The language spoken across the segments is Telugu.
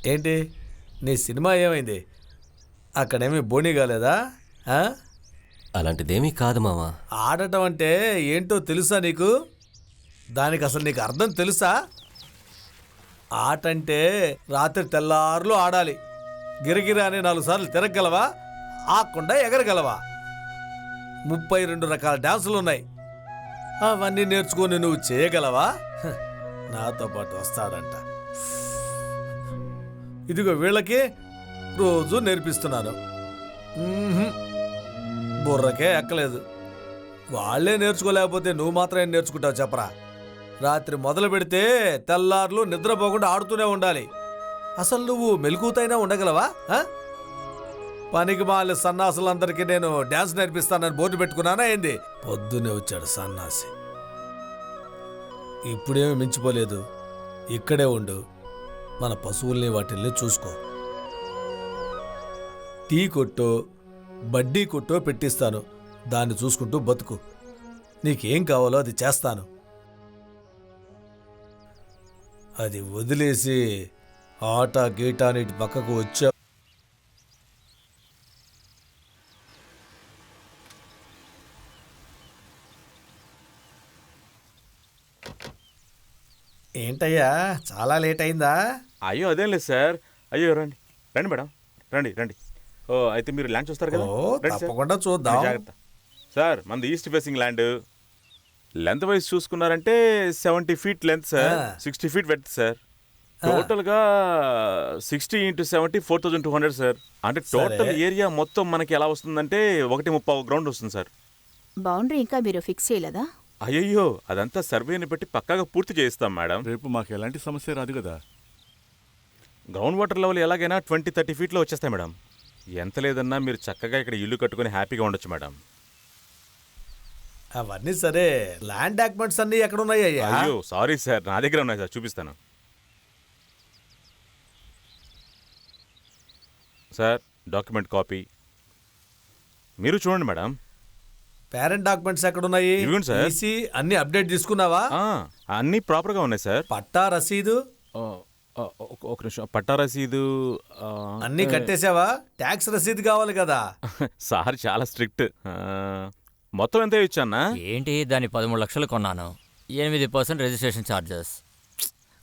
ఏంటి నీ సినిమా ఏమైంది? అక్కడేమీ బోనీ కాలేదా? అలాంటిదేమీ కాదు మామ. ఆడటం అంటే ఏంటో తెలుసా నీకు? దానికి అసలు నీకు అర్థం తెలుసా? ఆట అంటే రాత్రి తెల్లారులు ఆడాలి. గిరగిర అని 4 సార్లు తిరగగలవా? ఆకుండా ఎగరగలవా? 32 రకాల డాన్సులు ఉన్నాయి. అవన్నీ నేర్చుకొని నువ్వు చేయగలవా? నాతో పాటు వస్తాడంట. ఇదిగో వీళ్ళకి రోజు నేర్పిస్తున్నాను. బుర్రకే ఎక్కలేదు. వాళ్లే నేర్చుకోలేకపోతే నువ్వు మాత్రం ఏం నేర్చుకుంటావు చెప్పరా? రాత్రి మొదలు పెడితే తెల్లార్లు నిద్రపోకుండా ఆడుతూనే ఉండాలి. అసలు నువ్వు మెలకువతైనా ఉండగలవా? పనికి మాల సన్నాసులందరికీ నేను డ్యాన్స్ నేర్పిస్తానని బోర్డు పెట్టుకున్నానా ఏంది? పొద్దునే వచ్చాడు సన్నాసి. ఇప్పుడేమీ మించిపోలేదు. ఇక్కడే ఉండు, మన పశువుల్ని వాటిల్ని చూసుకో. టీ కొట్టో బడ్డీ కొట్టో పెట్టిస్తాను, దాన్ని చూసుకుంటూ బతుకు. నీకేం కావాలో అది చేస్తాను. అది వదిలేసి ఆట గీట నీటి పక్కకు వచ్చా. ఏంటయ్యా చాలా లేట్ అయిందా? అయ్యో అదేం లేదు సార్. అయ్యో రండి రండి మేడం, రండి రండి. ఓ అయితే మీరు ల్యాండ్ చూస్తారు కదా? తప్పకుండా చూద్దాం. జాగ్రత్త సార్. మనది east facing land. Length wise చూసుకున్నారంటే 70 feet length sir, 60 feet width sir. టోటల్గా 60 × 70 4200 సార్. అంటే టోటల్ ఏరియా మొత్తం మనకి ఎలా వస్తుందంటే 1.35 గ్రౌండ్ వస్తుంది సార్. బౌండరీ ఇంకా మీరు ఫిక్స్ చేయలేదా? అయ్యయ్యో అదంతా సర్వేని బట్టి పక్కాగా పూర్తి చేయిస్తాం మేడం. రేపు మాకు ఎలాంటి సమస్య రాదు కదా? గ్రౌండ్ వాటర్ లెవెల్ ఎలాగైనా 20-30 feetలో వచ్చేస్తాయి మేడం. ఎంత లేదన్నా మీరు చక్కగా ఇక్కడ ఇల్లు కట్టుకుని హ్యాపీగా ఉండొచ్చు మేడం. అవన్నీ సరే, ల్యాండ్ డాక్యుమెంట్స్ అన్నీ ఎక్కడున్నాయ్యా? అయ్యో సారీ సార్, నా దగ్గర ఉన్నాయి సార్, చూపిస్తాను సార్. డాక్యుమెంట్ కాపీ మీరు చూడండి మేడం. పేరెంట్ డాక్యుమెంట్స్ ఎక్కడున్నాయి? ఇవ్వండి సార్. ఈసీ అన్ని అప్డేట్ తీసుకున్నావా? అన్నీ ప్రాపర్గా ఉన్నాయి సార్. పట్టా రసీదు ఒక నిమిషం. పట్టా రసీదు అన్నీ కట్టేశావా? ట్యాక్స్ రసీదు కావాలి కదా? సార్ చాలా స్ట్రిక్ట్. మొత్తం ఎంత ఇచ్చానా? ఏంటి దాన్ని 13 లక్షలు కొన్నాను. 8% రిజిస్ట్రేషన్ ఛార్జెస్.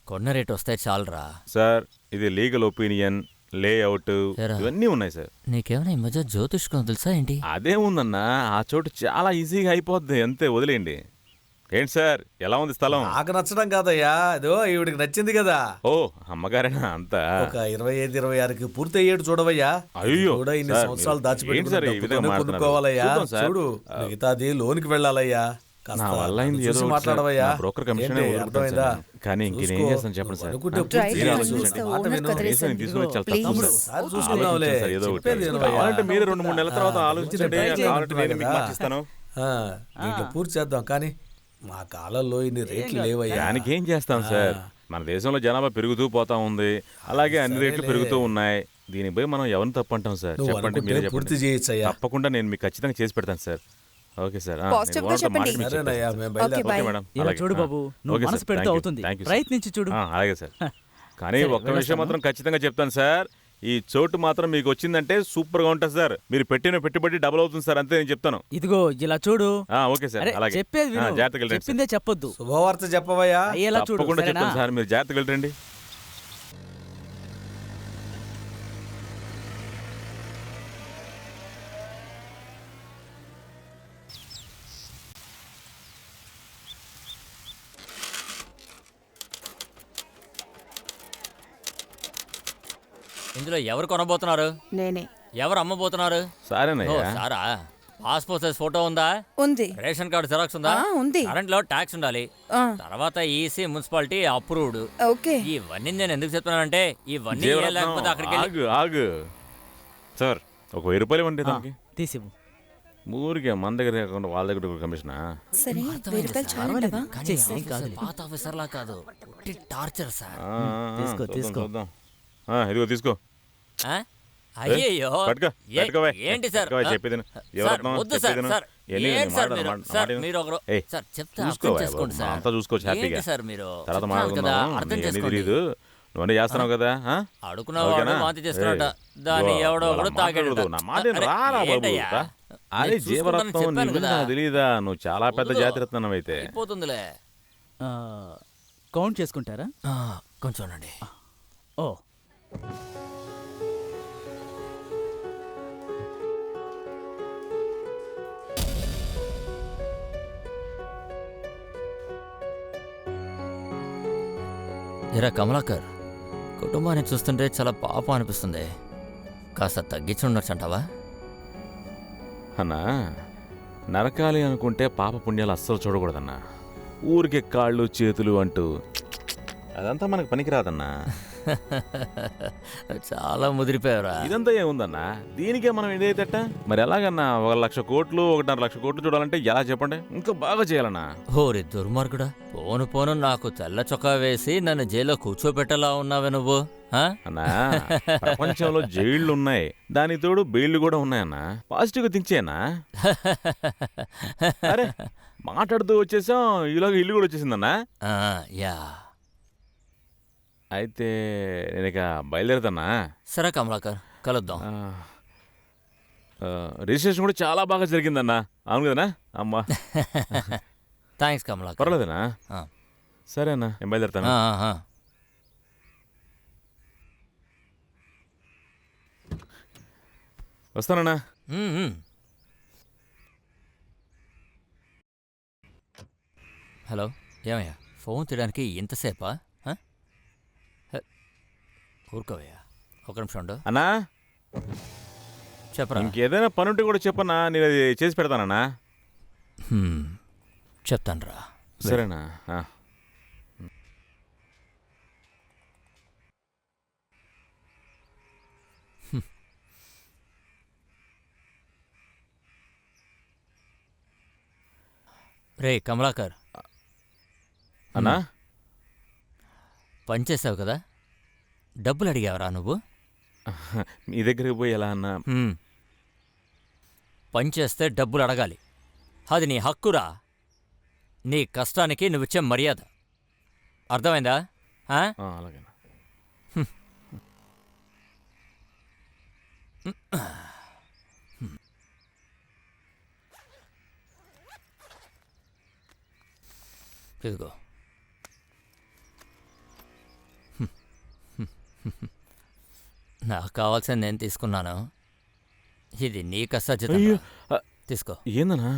కొన్న రేట్ వస్తే చాలరా సార్. ఇది లీగల్ ఒపీనియన్, లేఅవుట్ ఇవన్నీ ఉన్నాయి సార్. నీకేమైనా ఈ మధ్య జ్యోతిష్కం తెలుసా ఏంటి? అదేముందన్నా, ఆ చోటు చాలా ఈజీగా అయిపోద్ది, అంతే, వదిలేయండి. ఏంటి సార్ ఎలా ఉంది స్థలం? నాకు నచ్చడం కాదయ్యా, అదో ఈవిడికి నచ్చింది కదా. ఓ అమ్మగారేనా? అంతా ఒక 25-26కి పూర్తి అయ్యేటు చూడవయ్యా. అయ్యో కూడా ఇన్ని సంవత్సరాలు దాచిపెట్టుకోవాలయ్యా. చూడు, మిగతాది లోనికి వెళ్ళాలయ్యా. మాట్లాడవయ్యా. బ్రోకర్ కమిషన్ అర్థమైందా? కానీ ఇంకేం చేస్తాను చెప్పండి సార్. మీరు 2-3 నెలల తర్వాత ఆలోచించండి, పూర్తి చేద్దాం. కానీ మా కాలంలో ఇన్ని రేట్లు లేవయ్యా. దానికి ఏం చేస్తాం సార్? మన దేశంలో జనాభా పెరుగుతూ పోతా ఉంది, అలాగే అన్ని రేట్లు పెరుగుతూ ఉన్నాయి. దీనిపై మనం ఎవరిని తప్పు అంటాం సార్? చెప్పండి, మీరు పూర్తి చేయొచ్చయ్యా. తప్పకుండా నేను మీకు ఖచ్చితంగా చేసి పెడతాను సార్. Okay sir. చూడు బాబు, నువ్వు మనసు పెడితే అవుతుంది, ప్రయత్నించి చూడు. అలాగే సార్. కానీ ఒక్క విషయం మాత్రం ఖచ్చితంగా చెప్తాను సార్, ఈ చోటు మాత్రం మీకు వచ్చిందంటే సూపర్ గా ఉంటుంది సార్. మీరు పెట్టిన పెట్టుబడి డబుల్ అవుతుంది సార్, అంతే నేను చెప్తాను. ఇదిగో ఇలా చూడు. ఓకే సార్, అలాగే చెప్పేది జాగ్రత్తగా, చెప్పిందే చెప్పొద్దు. శుభవార్త చెప్పవయ్యా. తప్పకుండా చెప్తాను సార్, మీరు జాగ్రత్తగా వెళ్ళండి. ఇందులో ఎవరు కొనబోతున్నారు? నేనే. ఎవరు అమ్మబోతున్నారు? సారా. పాస్పోర్ట్ సైజ్ ఫోటో ఉందా? ఉంది. రేషన్ కార్డు జిరాక్స్ ఉందా? ఉంది. కరెంట్ లో ట్యాక్స్ ఉండాలి. తర్వాత ఈసీ, మున్సిపాలిటీ అప్రూవ్డ్. ఓకే. ఇవన్నీ నేను ఎందుకు చెప్తున్నానంటే ఇవన్నీ లేకపోతే అక్కడికి ఆగు సార్. ఒక 1000 రూపాయలు ఇవ్వండి దానికి. తీసివ్వు. ఊరికే మన దగ్గర వాళ్ళ దగ్గర కమిషనా? పాత ఆఫీసర్లా కాదు, టార్చర్ సార్. చూద్దాం. ఇదిగో తీసుకో. అయ్యో ఏంటి సార్? అంతా చూసుకోవచ్చు హ్యాపీగా. తర్వాత మాట్లాడుకుందాం. తెలియదు, నువ్వనే చేస్తున్నావు కదా ఆ? అడుకున్నవాడు ఓకేనా? వాంతి చేస్తున్నట ఏయ్, దాన్ని ఇదిగో, ఎవడో అలా ఒకడు తాగాడట. మాట్లాడకూడదు. నా మాట అరే, రారా బాబు ఏంటయ్యా? రా. అరే నేను చూసుకుంటానని జీవరత్నం చెప్పాను నీకు కదా. నాకు తెలీదా? నువ్వు చాలా పెద్ద వదులు. జాతిరత్నం అయితే. అయిపోతుందిలే. కౌంట్ చేసుకుంటారా? కొంచెం ఉండండి. ఓ ఎరా కమలాకర్, కుటుంబాన్ని చూస్తుంటే చాలా పాపం అనిపిస్తుంది. కాస్త తగ్గించి ఉండొచ్చంటావా? అన్నా నరకాలి అనుకుంటే పాప పుణ్యాలు అస్సలు చూడకూడదన్నా. ఊరికే కాళ్ళు చేతులు అంటూ అదంతా మనకు పనికిరాదన్నా. చాలా ముదిరిపోయావురా. ఇదంతా ఏముందన్నా, దీనికే మనం ఏదైతేట మరి ఎలాగన్నా 1,00,000 కోట్లు 1,50,000 కోట్లు చూడాలంటే ఎలా చెప్పండి? ఇంకా బాగా చేయాలన్నా. ఓరి దుర్మార్గుడా, పోను పోను నాకు తెల్ల చొక్కా వేసి నన్ను జైల్లో కూర్చోబెట్టలా ఉన్నావే నువ్వు. ఆ? అన్నా ప్రపంచంలో జైళ్లు ఉన్నాయి, దానికి తోడు బెయిళ్లు కూడా ఉన్నాయన్నా. పాజిటివ్గా దించేనా? అరే మాట్లాడుతూ వచ్చేసాం, ఈలోగా ఇల్లు కూడా వచ్చేసిందన్నా. ఆ, యా. అయితే నేను ఇక బయలుదేరుతానా? సరే కమలాకర్, కలుద్దాం. రిజిస్ట్రేషన్ కూడా చాలా బాగా జరిగిందన్నా. అవును కదనా? అమ్మా థ్యాంక్స్ కమలాకర్. పర్వాలేదనా? ఆ. సరే అన్నా, నేను బయలుదేరుతాను. ఆ. వస్తానన్నా. మ్మ్. హలో, ఏమయ్యా ఫోన్ తీయడానికి ఇంతసేపా? ఆ? హ, ఊరుకోవయ్యా, ఒక నిమిషం ఉండు. అన్నా చెప్పరా. ఇంకేదైనా పని ఉంటే కూడా చెప్పన్నా, నేను అది చేసి పెడతానన్నా. చెప్తానురా. సరేనా? రే కమలాకర్, అన్నా పనిచేసావు కదా, డబ్బులు అడిగావరా నువ్వు? మీ దగ్గరికి పోయి ఎలా అన్నా? పనిచేస్తే డబ్బులు అడగాలి, అది నీ హక్కురా. నీ కష్టానికి నువ్విచ్చే మర్యాద, అర్థమైందా? ఆ? అలాగే. ఇదిగో. నాకు కావాల్సింది నేను తీసుకున్నాను, ఇది నీ కష్టార్జితం. అయ్యో, తీసుకో. ఏందన్నా?